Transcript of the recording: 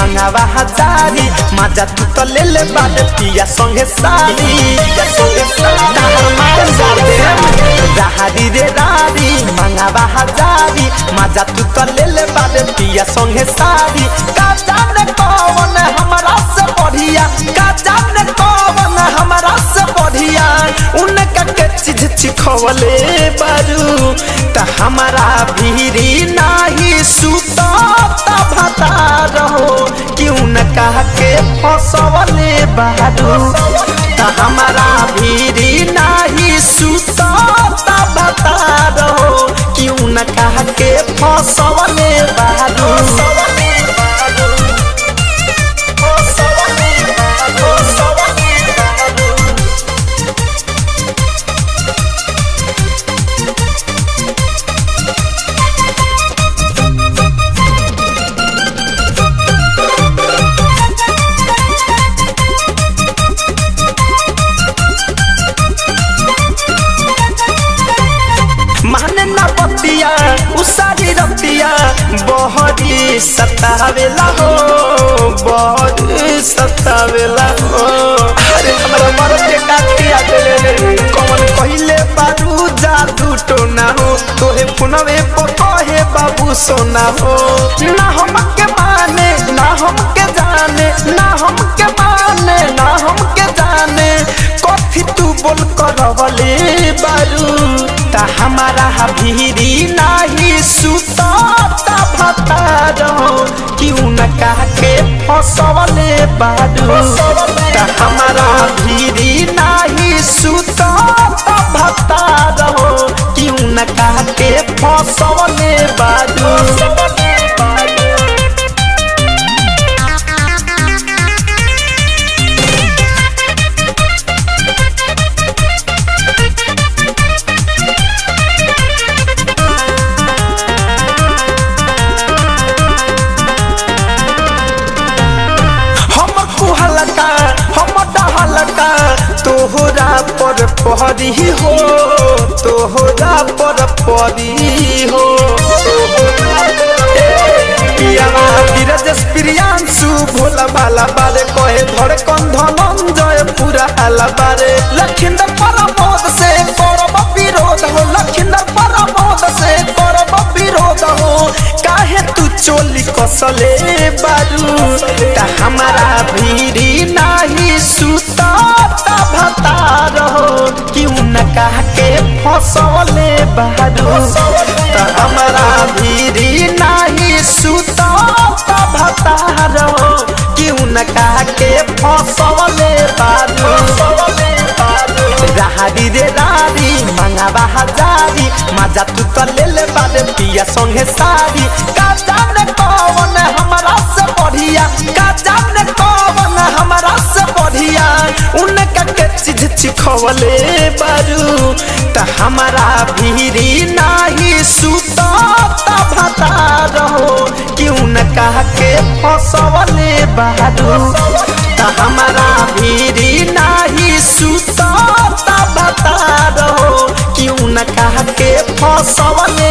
मंगावा हजारी मजा तू तो ले ले बारे पिया संगे सारी राहरी रे रारी मंगावा हजारी मजा तू तो ले ले बारे पिया संगे सारी का जाने कौन हमारा से बढ़िया का जाने कौन हमारा से बढ़िया उनका के चीज चिखवले बारू त हमारा भीरी नाही सुता भता रहो क्यों न कह के फसवले बारू त हमारा भीरी नाही सुता भता रहो क्यों न कह के फसवले बारू उसारी रतिया बहरी सतावेला हो बहरी सतावेला हो अरे हमरा मरद के काटिया देले कौन कहिले बारू जादू टोना हो तोहे फोनवे पर कहे बाबू सोना हो ना हमके माने ना हमके जाने ना हमके माने ना हमके जाने कथी तू बोल करवले बारू ता हमारा भीरी नाही सुता भता रहो क्यों न कह के फसवले बारू ता हमारा भीरी नाही सुता भता रहो क्यों न कह के फसवले बारू तोहरा पर पहरी हो तोहरा पर परी हो प्रियांशु भोला बाला बारे कहे धड़कन धनंजय पूरा हाला बारे लखिंदर परमोद से करब विरोध हो लखिंदर परमोद से करब विरोध हो काहे तू चोली कसले बारू ता हमारा भीरी नाही सुता भता रहो क्यों न कह के फसवले बारू त हमारा भीरी नाही सुता भता रहो क्यों न कह के फसवले बारू राहरी रे रारी मंगावा हजारी मजा तू तो ले ले बारे पिया संगे सारी का जाने कौन हमारा से बढ़िया का जाने कौन हमारा से बढ़िया उनका के चीज चिखवले बारू त हमारा भीरी नाही सुता भता रहो क्यों न कह के फसवले बारू त हमारा भीरी नाही सुता भता रहो क्यों न कह के फसवले